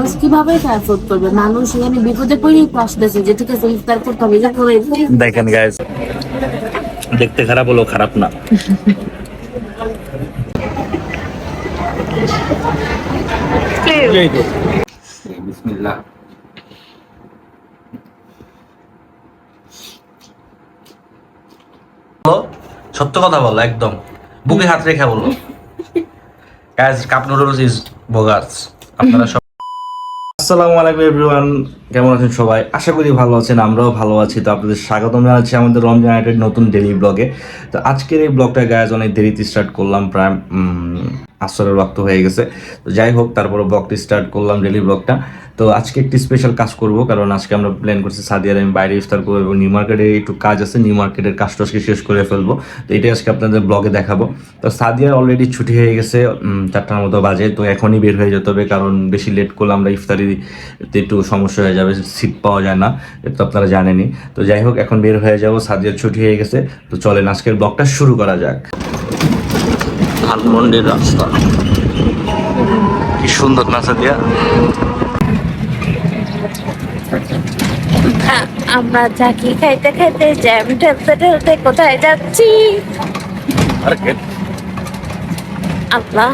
মানুষ কিভাবে অ্যাফোর্ড করবে? মানুষ এখানে বিপদে পড়েই তো আসতেছে যে ঠিক আছে ইফতার করতে হবে, এটা করে দেখেন গাইস, দেখতে খারাপ হলো খারাপ না। বিসমিল্লাহ। সত্য কথা বলো, একদম বুকে হাত রেখে বলো। Guys, cup noodles is bogus. আপনারা সব আসসালামু আলাইকুম এভরিওয়ান, কেমন আছেন সবাই? আশা করি ভালো আছেন, আমরাও ভালো আছি। তো আপনাদের স্বাগতম জানাচ্ছি আমাদের রমজান নাইটের নতুন ডেইলি ব্লগে। তো আজকের এই ব্লগটা গাইজ অনেক দেরিতে স্টার্ট করলাম, প্রায় আসরের রক্ত হয়ে গেছে। তো যাই হোক, তারপরে ব্লগটি স্টার্ট করলাম ডেইলি ব্লগটা। তো আজকে একটি স্পেশাল কাজ করব, কারণ আজকে আমরা প্ল্যান করছি সাদিয়ার আমি বাইরে ইফতার করবো এবং নিউ মার্কেটে একটু কাজ আছে, নিউ মার্কেটের কাজটা আজকে শেষ করে ফেলবো। তো এটাই আজকে আপনাদের ব্লগে দেখাবো। তো সাদিয়ার অলরেডি ছুটি হয়ে গেছে, 4টার মতো বাজে। তো এখনই বের হয়ে যেতে হবে, কারণ বেশি লেট করলে আমরা ইফতারিতে একটু সমস্যা হয়ে যাবে, সিট পাওয়া যায় না, এটা তো আপনারা জানেনই। তো যাই হোক, এখন বের হয়ে যাবো, সাদিয়ার ছুটি হয়ে গেছে। তো চলেন আজকের ব্লগটা শুরু করা যাক। ধানমন্ডির রাস্তা কি সুন্দর না সাদিয়া? আমরা চাকি খাইতে খাইতে জ্যাম ঠেলতে ঠেলতে কোথায় যাচ্ছি আল্লাহ।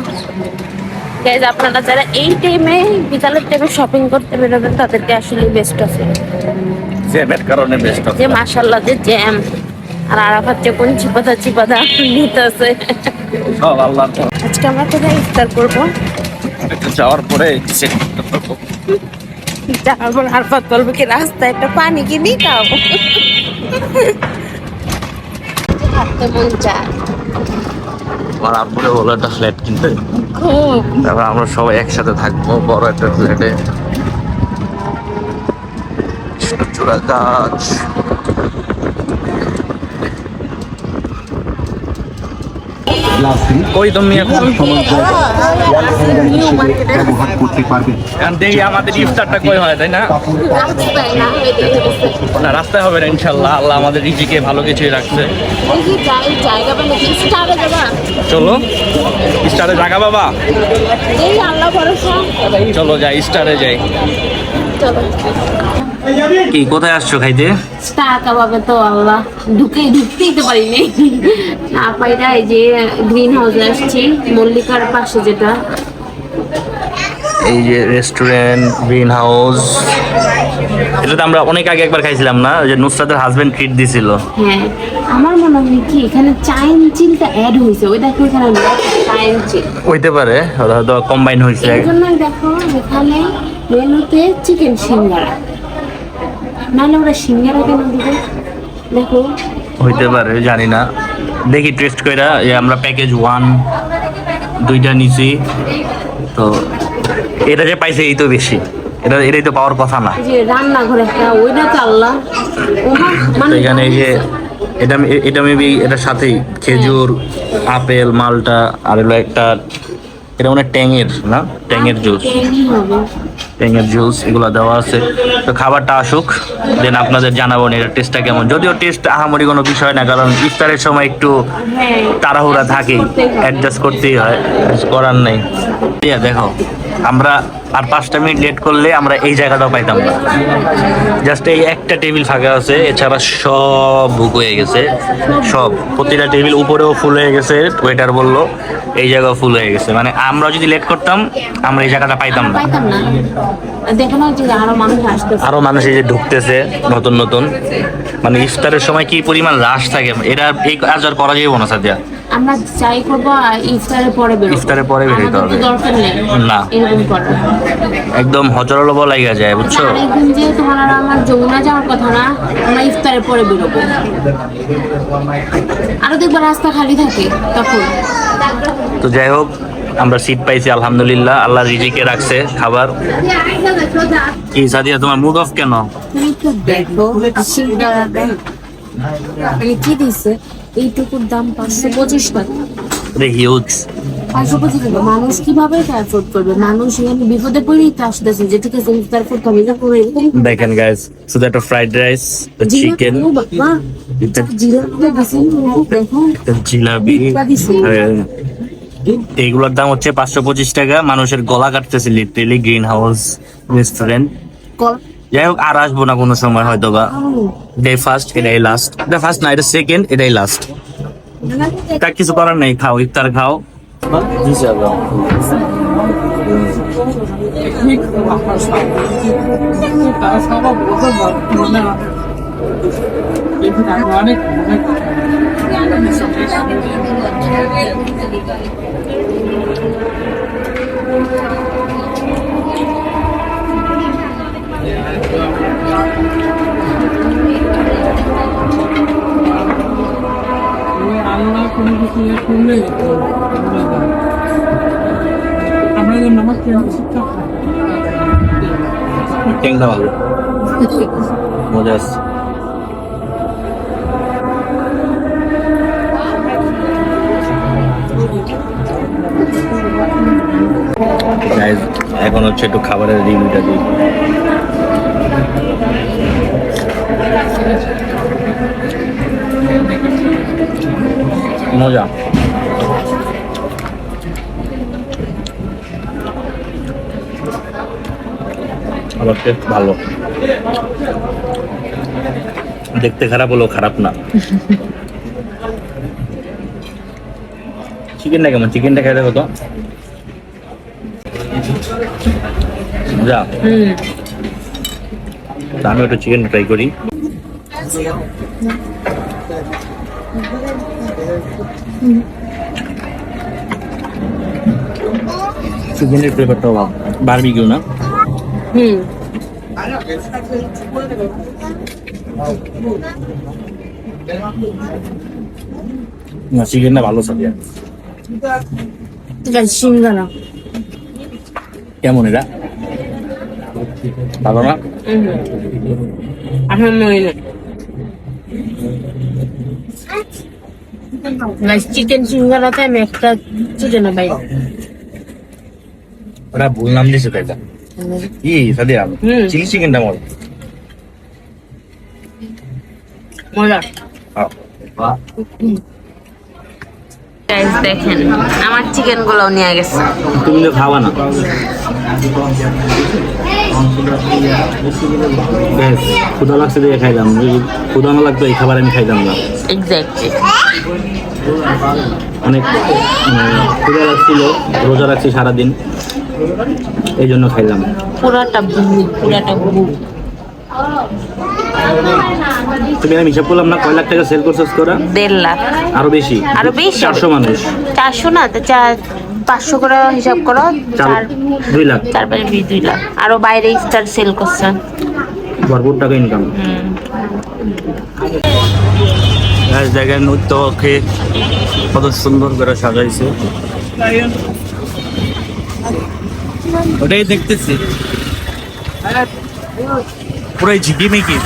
গাইজ, আপনারা যারা এই টাইমে বিকালের টাইমে শপিং করতে বেরোবেন তাদেরকে আসলে বেস্ট আছে, জ্যামের কারণে বেস্ট যে মাশাআল্লাহ যে জ্যাম। আর আরাফাত যে কোন চিপাদা চিপাদা নিতেছে। সব আল্লাহ। আজকে আমরা কোথায় ইফতার করবো? যাওয়ার পরে যাওয়ার পর আরাফাত বলবো কি রাস্তায় একটা পানি কিনি খাবো। হাঁটতে মন চায় আমার আব্বুরে বলো একটা ফ্ল্যাট কিনতে, খুব। তারপর আমরা সবাই একসাথে থাকবো বড় একটা ফ্ল্যাটে। কৃষ্ণচূড়া গাছ, কই তুমি এখন? নিউ মার্কেটে এখন দেখি আমাদের ইফতারটা কই হয়, তাই না? রাস্তায় না, না, রাস্তায় হবে না ইনশাল্লাহ। আল্লাহ আমাদের রিজিকে ভালো কিছুই রাখছে। দেখি যাই জায়গা পেলে কি স্টারে যাবা? চলো স্টারে জাগা বাবা, এই আল্লাহ ভরসা। চলো যাই স্টারে যাই। চলো। কি কোথায় আসছো খাইতে? স্টার কাবাবে তো আল্লাহ ঢুকতেই তো পারিনি, না পাইরা এই যে গ্রিন হাউসে আসছি, মল্লিকার পাশে যেটা। এই যে রেস্টুরেন্ট গ্রিন হাউস, এটা তো আমরা অনেক আগে একবার খাইছিলাম না, ওই যে নুসরাতের হাজবেন্ড ট্রিট দিছিল। হ্যাঁ, আমার মনে হয় কি এখানে চাইন চিলটা অ্যাড হয়েছে, ওই দেখো এখানে চাইন চিল হইতে পারে, ওরা হয়তো কম্বাইন হয়েছে। এই জন্যই দেখো এখানে মেনুতে চিকেন সিঙ্গারা, নাহলে ওরা সিঙ্গারা কেন দিবে? দেখো হইতে পারে, জানি না, দেখি টেস্ট কইরা। আমরা প্যাকেজ 1 2টা নিছি, তো এটা যে পাইছে এই তো বেশি, এটাই তো পাওয়ার কথা না। এই যে রান্নাঘর একটা, ওইটা তো আল্লাহ ওমা, তো মানে এখানে এই যে এটা মেবি এটার সাথেই খেজুর, আপেল, মালটা, আর হলো একটা, এটা মানে ট্যাঙের না, ট্যাঙের জুস, ট্যাংই হবে। ট্যাঙের জুস এগুলো দেওয়া আছে। তো খাবারটা আসুক, দেন আপনাদের জানাবো না এটার টেস্টটা কেমন। যদিও টেস্ট আহামরি কোনো বিষয় না, কারণ ইফতারের সময় একটু হ্যাঁ, তাড়াহুড়া থাকেই, অ্যাডজাস্ট করতেই হয়, কিছু করার নেই। দেখো, আমরা আর 5টা মিনিট লেট করলে আমরা এই জায়গাটাও পাইতাম না। জাস্ট এই একটা টেবিল ফাঁকা আছে, এছাড়া সব বুক হয়ে গেছে, সব প্রতিটা টেবিল উপরেও ফুল হয়ে গেছে। ওয়েটার বললো এই জায়গাও ফুল হয়ে গেছে, মানে আমরা যদি লেট করতাম আমরা এই জায়গাটা পাইতাম না। পাইতাম না। দেখো না যে আরো মানুষ আসতেছে, আরো মানুষ এই যে ঢুকতেছে নতুন নতুন, মানে ইফতারের সময় কি পরিমাণ রাশ থাকে, এটা এই কাজ আর করা যাবে না সাদিয়া। আমরা চাই করবো ইফতারের পরে বেরোবো, ইফতারের পরে বেরোতে আমাদের তো হবে। দরকার নেই না, এরকম করার। একদম হজরলব লাগা যায়, বুঝছো? আরেকদিন যে তোমার আর আমার যমুনা যাওয়ার কথা না, আমরা ইফতারের পরে বেরোবো, আরো দেখবো রাস্তা খালি থাকে তখন। তো যাই হোক, আমরা সিট পাইছি আলহামদুলিল্লাহ, আল্লাহ রিজিকে রাখছে খাবার। কি সাদিয়া, তোমার মুড অফ কেন? তুমি তো দেখো সিঙ্গারাটা মানে কি দিছে, এইটুকুর দাম 525 টাকা। হিউজ। 525 টাকা মানুষ কিভাবে অ্যাফোর্ড করবে? মানুষ এখানে বিপদে পড়েই তো আসতেছে যে ঠিক আছে ইফতার করতে হবে, এটা করে দেখেন guys, so that a fried rice, the chicken, জিরা দিছে, দেখো জিলাপি, এইগুলোর দাম হচ্ছে 525 টাকা। মানুষের গলা কাটতেছে লিটারেলি। Green house restaurant. যাই হোক, আর আসবো না কোনো সময় হয়তো বা। এটাই ফার্স্ট, এটাই লাস্ট। এটা ফার্স্ট না, এটা সেকেন্ড, এটাই লাস্ট। তা কিছু করার নেই, খাও, ইফতার খাও। আল্লাহ কোনো কিছু করলে আমরা যে নামাজ শিক্ষা ট্যাংটা ভালো, মজা আসছে। Guys, এখন হচ্ছে একটু খাবারের রিভিউটা দিই। মজা। আবার টেস্ট ভালো। দেখতে খারাপ হলেও খারাপ না। চিকেনটা কেমন? চিকেনটা খেতে হতো যা। আমি একটু চিকেন ট্রাই করি। চিকেনের ফ্লেভারটাও ভালো, বারবিকিউ না? না, চিকেনটা ভালো সাথে। সিঙ্গারা কেমন এটা? ভালো না? চিকেন সিঙ্গারাতে আমি একটা চিকেন পাই। ওরা ভুল নাম দিয়েছে তাই না? কি সাদিয়া? চিলি চিকেনটা মজা। মজা। দেখেন আমার চিকেন গুলো নিয়ে গেছে। তুমি তো খাওয়া না। ক্ষুধা লাগছে দিয়ে খাইলাম, ক্ষুধা না লাগতো এই খাবার আমি খাইতাম না। এক্স্যাক্টলি। অনেক ক্ষুধা লাগছিল, রোজা রাখছি সারাদিন, এই জন্য খাইলাম। পুরাটা বুবু। তুমি আমি হিসাব করলাম না, কয় লাখ টাকা সেল করছিস তোরা? 1.5 লাখ। আরো বেশি? 400 মানুষ। 400 না, 500 করে হিসাব করো। 2 লাখ। 2 লাখ। আরো বাইরে স্টার সেল করছে। ভরপুর টাকা ইনকাম। জায়গায় নৃত্যকে কত সুন্দর করে সাজাইছে, ওটাই দেখতেছি। পুরাই ঝিকিমিকি।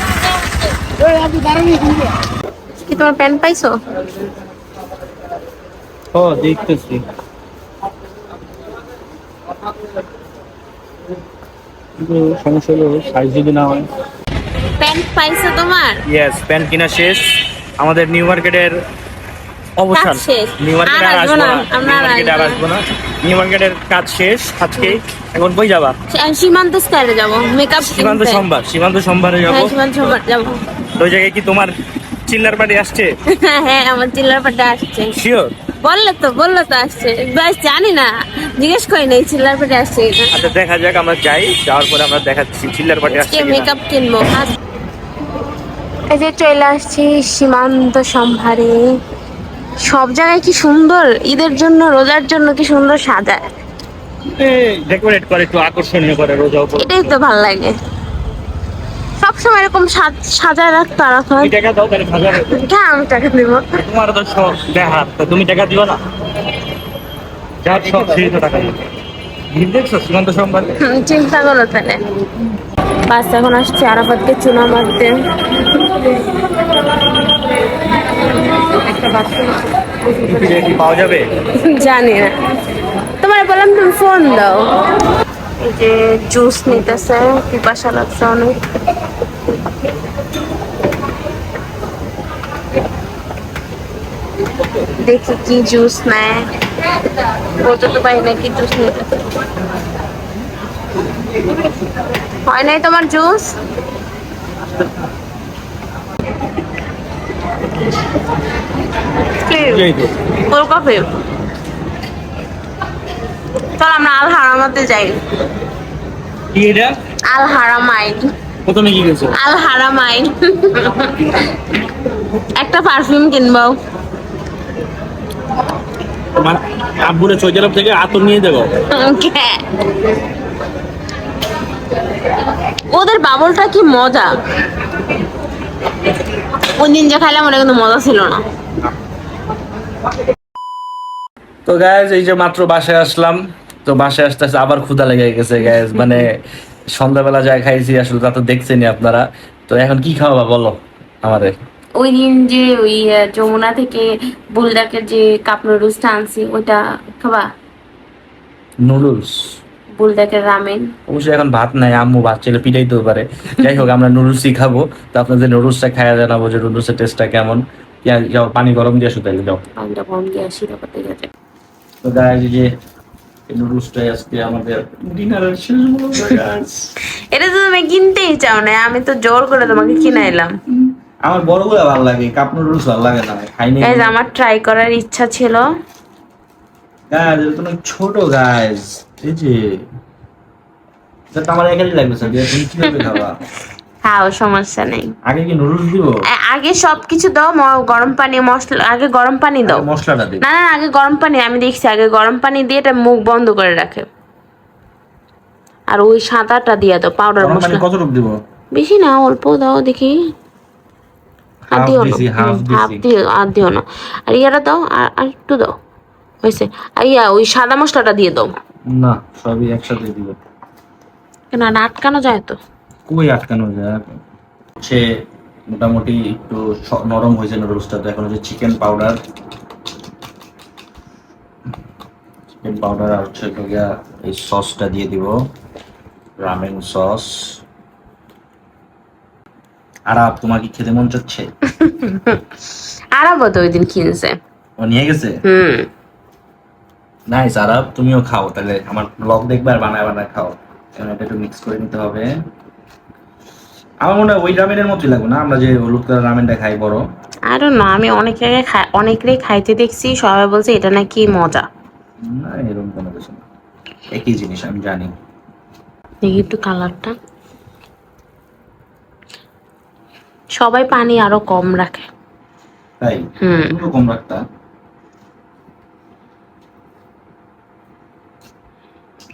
কি তোমার প্যান্ট পাইছো? ও দেখতেছি। সমস্যা হলো সাইজ যদি না হয়। প্যান্ট পাইছো তোমার? ইয়েস, প্যান্ট কিনা শেষ। আমাদের নিউ মার্কেটের অবসান। নিউ মার্কেটে আর আসবো না, নিউ মার্কেটের কাজ শেষ আজকে। এখন কই যাবা? সীমান্ত স্কয়ারে যাবো মেকআপ। সীমান্ত সোমবারে যাবো। সীমান্ত সোমবার যাবো। ওই জায়গায় কি তোমার চিল্লার পার্টি আসছে? হ্যাঁ, আমার চিল্লার পার্টি আসছে। শিওর? বললো তো আসছে। বাস জানি না, জিজ্ঞেস করি নাই চিল্লার পার্টি আসছে। আচ্ছা দেখা যাক, আমরা যাই, যাওয়ার পরে আমরা দেখাচ্ছি চিল্লার পার্টি আসছে। মেকআপ কিনবো। এই যে চলে আসছি সীমান্ত সম্ভারে। সব জায়গায় কি সুন্দর, ঈদের জন্য রোজার জন্য কি সুন্দর সাজায়, ডেকোরেট করে, একটু আকর্ষণীয় করে রোজা উপর। এটাই তো ভালো লাগে। সবসময় এরকম সাজায় রাখতো। আর এখন টাকা দাও তাহলে ভালো। হ্যাঁ, আমি টাকা দেবো। তোমার তো সব দেখা, তুমি টাকা দিও না? যার সব সেই তো টাকা দিবে। দেখছো সীমান্ত সোমবার? চিন্তা করো তাহলে। বাস এখন আসছে আরাফাতকে চুনা মারতে। পাওয়া যাবে জানি না, তোমার বললাম তুমি ফোন দাও। এই যে জুস নিতেছে, পিপাসা লাগছে অনেক। দেখি কি জুস নেয়। বলতে তো পারি না কি জুস নিতে। হয় নাই তোমার জুস? Cold coffee. চল আমরা আল হারামাতে যাই। কি এটা? আল হারামাইন। প্রথমে কি গেছো? আল হারামাইন। একটা পারফিউম কিনবো। তোমার আব্বুরে সৌদি আরব থেকে আতর নিয়ে দেবো। ওদের বাবলটা কি মজা! ওই দিন যে খাইলাম ওটা কিন্তু মজা ছিল না। তো গাইজ এই যে মাত্র বাসায় আসলাম, তো বাসায় আসতে আসতে আবার ক্ষুধা লেগে গেছে গাইজ। মানে সন্ধ্যাবেলা যা খাইছি আসলে তা তো দেখছেনই আপনারা। তো এখন কি খাওয়াবা বলো আমাদের? ওই দিন যে ওই যমুনা থেকে বুলডাকের যে কাপ নুডলসটা আনছি ওইটা খাবা? নুডলস? বুলডাকের রামেন। অবশ্যই এখন ভাত নাই, আম্মু ভাত চাইলে পিটাইতেও পারে। যাই হোক আমরা নুডলসই খাবো। তো আপনাদের নুডলসটা খাইয়া জানাবো যে নুডলসের টেস্টটা কেমন। যাও পানি গরম দিয়ে আসো তাইলে, যাও পানিটা গরম দিয়ে আসি তারপর ঠিক আছে। তো গাইজ এই যে এই নুডলসটাই আজকে আমাদের ডিনারের শেষ হলো গাইজ। এটা তো তুমি কিনতেই চাও না, আমি তো জোর করে তোমাকে কিনাইলাম। আমার বড়গুলো ভালো লাগে, কাপ নুডলস ভালো লাগে না, খাইনি। গাইজ আমার ট্রাই করার ইচ্ছা ছিল। গাইজ এটা তো অনেক ছোট গাইজ। এই যে এটা আমার একাই লাগবে স্যার, তুমি কিভাবে খাবা? খাও, সমস্যা নেই। আগে কি নুডলস দিব? আগে সবকিছু দাও, গরম পানি মশলা, আগে গরম পানি দাও। মশলাটা দিই? না না, আগে গরম পানি, আমি দেখছি আগে গরম পানি দিয়ে এটা মুখ বন্ধ করে রাখে। আর ওই সাদাটা দিয়ে দাও, পাউডার গরম পানি মশলা। কতটুকু দিব? বেশি না, অল্প দাও দেখি। আর দিও না, হাফ দিও, আর দিও না। আর ইয়াটা দাও, আর একটু দাও, হয়েছে। আর ওই সাদা মশলাটা দিয়ে দাও। না, সবই একসাথে দিব। কেন, আর আটকানো যায় তো? কই আটকানো যায়? হচ্ছে মোটামুটি একটু নরম হয়েছে নুডলসটা। তো এখন হচ্ছে চিকেন পাউডার আর হচ্ছে এই সসটা দিয়ে দিব, রামেন সস। আর তোমার কি খেতে মন চাচ্ছে? আরাবো তো ওই দিন কিনছে, ও নিয়ে গেছে। নাইস। আরাব তুমিও খাও তাহলে, আমার ব্লগ দেখবে আর বানায় বানায় খাও। এখন এটা একটু মিক্স করে নিতে হবে। আমার মনে হয় ওই রামেনের মতোই লাগবে না, আমরা যে হলুদ কালার রামেনটা খাই বড়। আর না, আমি অনেকেরই খাইতে দেখছি, সবাই বলছে এটা নাকি মজা। না এরকম কোনো কিছু না, একই জিনিস আমি জানি। দেখি একটু কালারটা। সবাই পানি আরো কম রাখে। তাই? তুমিও কম রাখতা?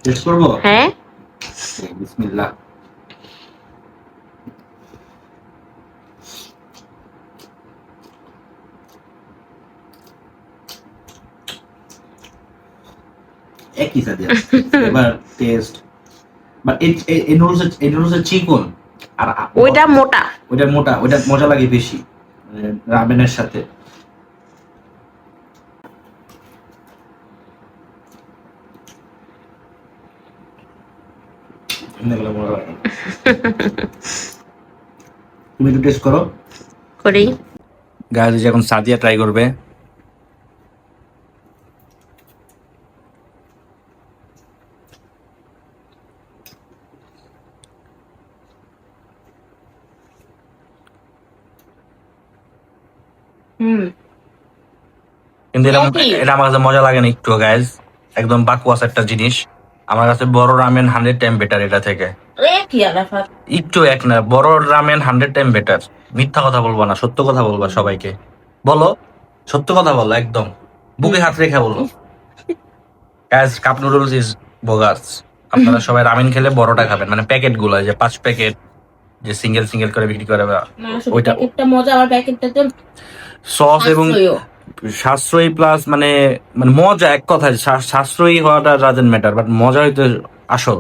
টেস্ট করবো? হ্যাঁ, বিসমিল্লাহ। একই সাথে এবার টেস্ট, বাট এই নুডলসের চিকন আর ওইটা মোটা। ওইটা মজা লাগে বেশি রামেনের সাথে। তুমি একটু টেস্ট করো। করি। গাইজ যখন সাদিয়া ট্রাই করবে। কিন্তু এটা আমার কাছে মজা লাগে না একটু গাইজ, একদম বাকুয়াস একটা জিনিস। আমার কাছে বড় রামেন 100 টাইম বেটার এটা থেকে। একটু এক না, বড় রামেন 100 টাইম বেটার। মিথ্যা কথা বলবো না, সত্য কথা বলবা সবাইকে। বলো, সত্য কথা বলো, একদম বুকে হাত রেখে বলো। Guys cup noodles is bogus. আপনারা সবাই রামেন খেলে বড়টা খাবেন, মানে প্যাকেট গুলো যে 5 প্যাকেট যে সিঙ্গেল সিঙ্গেল করে বিক্রি করে, ওইটা একটা মজা। আবার প্যাকেটটাতে সস এবং সাশ্রয়ী প্লাস মানে মানে মজা, এক কথায় সাশ্রয়ী হওয়াটা ডাজন্ট ম্যাটার, বাট মজা হইতে আসল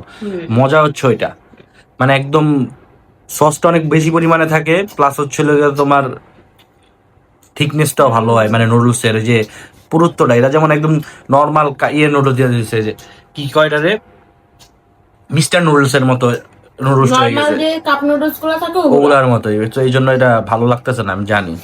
মজা হচ্ছে ওইটা। মানে একদম সসটা অনেক বেশি পরিমাণে থাকে, প্লাস হচ্ছে তোমার থিকনেসটাও ভালো হয়, মানে নুডলসের যে পুরুত্বটা, এটা যেমন একদম নর্মাল নুডলস দিয়ে দিচ্ছে, যে কি কয় এটা রে, মিস্টার নুডলস এর মতো নুডলস হয়ে গেছে, কাপ নুডলস গুলো থাকে ওগুলার মতোই। তো এই জন্য এটা ভালো লাগতেছে না, আমি জানি।